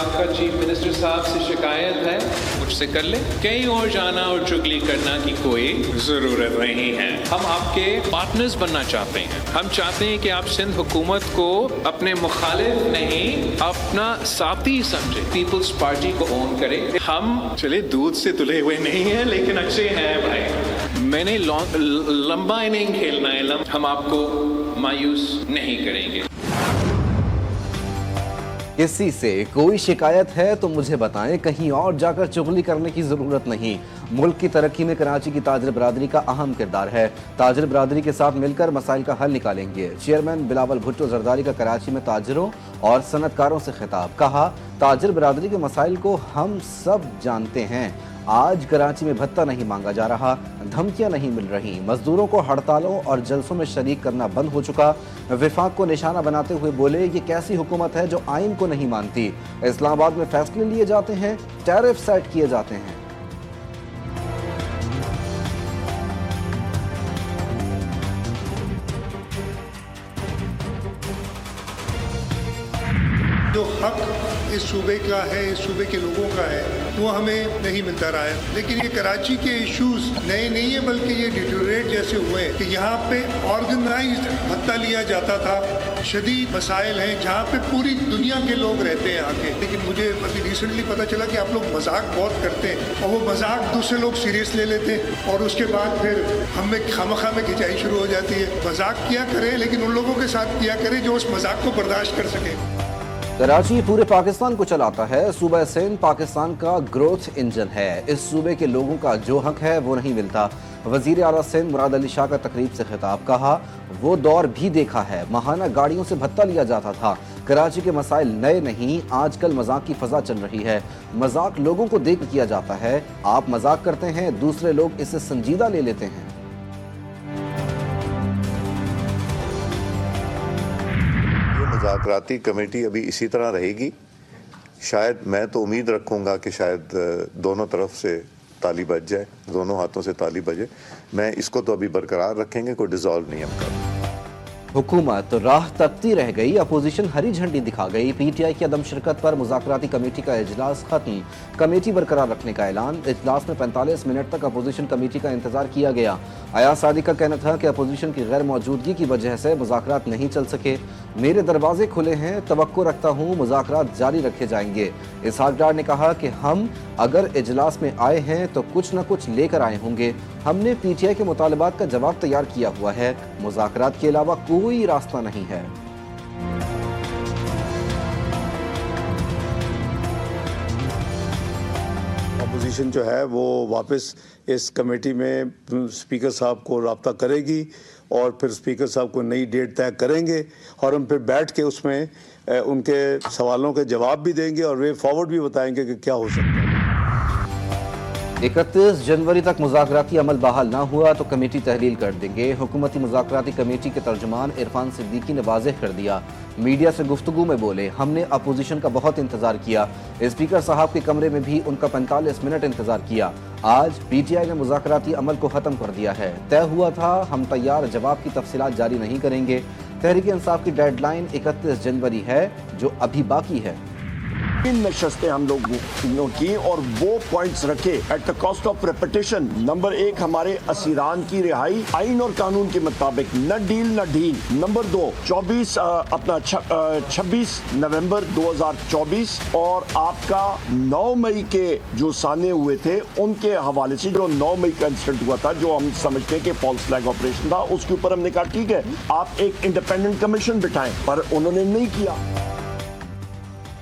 आपका chief minister साहब से शिकायत है, मुझसे कर ले। कहीं और जाना और चुगली करना की कोई जरूरत नहीं है। हम आपके पार्टनर्स बनना चाहते हैं। हम चाहते हैं कि आप सिंध हुकूमत को अपने मुखालिफ नहीं, अपना साथी समझे, पीपल्स पार्टी को ओन करे। हम चले दूध से तुले हुए नहीं हैं, लेकिन अच्छे हैं भाई। मैंने लंबा इनिंग खेलना है, हम आपको मायूस नहीं करेंगे। किसी से कोई शिकायत है तो मुझे बताएं, कहीं और जाकर चुगली करने की जरूरत नहीं। मुल्क की तरक्की में कराची की ताजिर बरादरी का अहम किरदार है। ताजिर बरादरी के साथ मिलकर मसाइल का हल निकालेंगे। चेयरमैन बिलावल भुट्टो जरदारी का कराची में ताजिरों और सनतकारों से खिताब। कहा, ताजिर बरादरी के मसाइल को हम सब जानते हैं। आज कराची में भत्ता नहीं मांगा जा रहा, धमकियां नहीं मिल रही, मजदूरों को हड़तालों और जलसों में शरीक करना बंद हो चुका। विफाक को निशाना बनाते हुए बोले, ये कैसी हुकूमत है जो आइन को नहीं मानती। इस्लामाबाद में फैसले लिए जाते हैं, टैरिफ सेट किए जाते हैं। जो हक इस सूबे का है, इस सूबे के लोगों का है, वो हमें नहीं मिलता रहा है। लेकिन ये कराची के इश्यूज नए नहीं है, बल्कि ये डिटोरेट जैसे हुए हैं कि यहाँ पे ऑर्गेनाइज्ड भत्ता लिया जाता था। शदीद मसाइल हैं जहाँ पे पूरी दुनिया के लोग रहते हैं आके। लेकिन मुझे अभी रिसेंटली पता चला कि आप लोग मजाक बहुत करते हैं, और वो मजाक दूसरे लोग सीरियस ले लेते हैं, और उसके बाद फिर हमें खामखा में खिंचाई शुरू हो जाती है। मजाक किया करें, लेकिन उन लोगों के साथ किया करें जो उस मजाक को बर्दाश्त कर सकें। कराची पूरे पाकिस्तान को चलाता है। सूबा सिंध पाकिस्तान का ग्रोथ इंजन है। इस सूबे के लोगों का जो हक है वो नहीं मिलता। वजीर आला सिंध मुराद अली शाह का तकरीब से खिताब। कहा, वो दौर भी देखा है, माहाना गाड़ियों से भत्ता लिया जाता था। कराची के मसाइल नए नहीं, आजकल मजाक की फजा चल रही है। मजाक लोगों को देख किया जाता है। आप मजाक करते हैं, दूसरे लोग इसे संजीदा ले लेते हैं। मुज़ाकराती कमेटी अभी इसी तरह रहेगी। शायद मैं तो उम्मीद रखूँगा कि शायद दोनों तरफ से ताली बज जाए, दोनों हाथों से ताली बजे। मैं इसको तो अभी बरकरार रखेंगे, कोई डिसॉल्व नहीं हम कर। हुकूमत राह तकती रह गई, अपोजिशन हरी झंडी दिखा गई। पीटीआई की अदम शिरकत पर मुज़ाकराती कमेटी का इजलास खत्म, कमेटी बरकरार रखने का ऐलान। इजलास में 45 मिनट तक अपोजिशन कमेटी का इंतजार किया गया। अयाज सादिक का कहना था कि अपोजिशन की गैर मौजूदगी की वजह से मुज़ाकरात नहीं चल सके। मेरे दरवाजे खुले हैं, तवक्को रखता हूँ मुज़ाकरात जारी रखे जाएंगे। इसहाक डार ने कहा कि हम अगर इजलास में आए हैं तो कुछ न कुछ लेकर आए होंगे। हमने पीटीआई के मुतालबात का जवाब तैयार किया हुआ है, मुज़ाकरात के अलावा कोई रास्ता नहीं है। अपोजिशन जो है वो वापस इस कमेटी में स्पीकर साहब को राब्ता करेगी, और फिर स्पीकर साहब को नई डेट तय करेंगे, और हम फिर बैठ के उसमें उनके सवालों के जवाब भी देंगे और वे फॉरवर्ड भी बताएंगे कि क्या हो सकता है। 31 जनवरी तक मुज़ाकराती अमल बहाल ना हुआ तो कमेटी तहलील कर देंगे। हुकूमती मुज़ाकराती कमेटी के तर्जुमान इरफान सिद्दीकी ने वाज़ेह कर दिया। मीडिया से गुफ्तगू में बोले, हमने अपोजिशन का बहुत इंतजार किया। स्पीकर साहब के कमरे में भी उनका 45 मिनट इंतजार किया। आज पीटीआई ने मुज़ाकराती अमल को ख़त्म कर दिया है। तय हुआ था, हम तैयार जवाब की तफसीलात जारी नहीं करेंगे। तहरीक इंसाफ की डेडलाइन 31 जनवरी है, जो अभी बाकी है। इन नशस्तें हम लोग तीनों की, और वो पॉइंट्स रखे at the cost of repetition. Number 1, हमारे असीरान की रिहाई आइन और कानून के मुताबिक, न डील न ढील। नंबर 2, 26 नवंबर 2024 और आपका 9 मई के जो साने हुए थे उनके हवाले से, जो 9 मई का इंसिडेंट हुआ था, जो हम समझते हैं कि फॉल्स फ्लैग ऑपरेशन था, उसके ऊपर हमने कहा ठीक है आप एक इंडिपेंडेंट कमीशन बिठाएं, पर उन्होंने नहीं किया।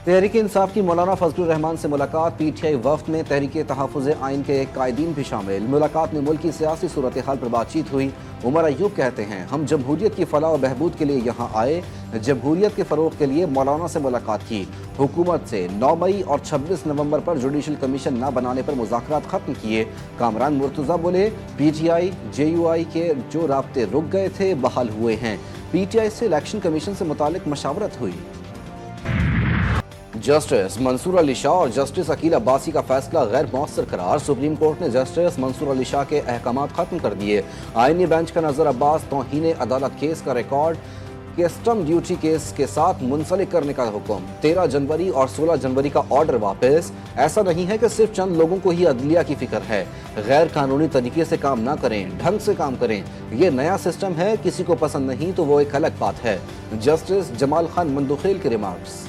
तहरीक इंसाफ की मौलाना फजलुर रहमान से मुलाकात। पीटीआई वफ्द में तहरीक तहफ़्फ़ुज़ आइन के कायदीन भी शामिल। मुलाकात में मुल्क की सियासी सूरत हाल पर बातचीत हुई। उमर अयूब कहते हैं, हम जमहूरियत की फलाह और बहबूद के लिए यहाँ आए, जमहूरियत के फ़रोग़ के लिए मौलाना से मुलाकात की। हुकूमत से 9 मई और 26 नवंबर पर जुडिशल कमीशन न बनाने पर मुज़ाकरात ख़त्म किए। कामरान मुर्तज़ा बोले, पीटीआई JUI के जो राब्ते रुक गए थे बहाल हुए हैं। पीटीआई से इलेक्शन कमीशन से मुतालिक मशावरत हुई। जस्टिस मंसूर अली शाह और जस्टिस अकील अब्बासी का फैसला गैर मौसर करार। सुप्रीम कोर्ट ने जस्टिस मंसूर अली शाह के अहकामात खत्म कर दिए। आईनी बेंच का नजर अब्बास तौहीन अदालत केस का रिकॉर्ड कस्टम ड्यूटी केस के साथ मुंसलिक करने का हुक्म। 13 जनवरी और 16 जनवरी का ऑर्डर वापस। ऐसा नहीं है कि सिर्फ चंद लोगों को ही अदलिया की फिक्र है। गैर कानूनी तरीके से काम ना करें, ढंग से काम करें। ये नया सिस्टम है, किसी को पसंद नहीं तो वो एक अलग बात है। जस्टिस जमाल खान मंदुखेल के रिमार्क्स।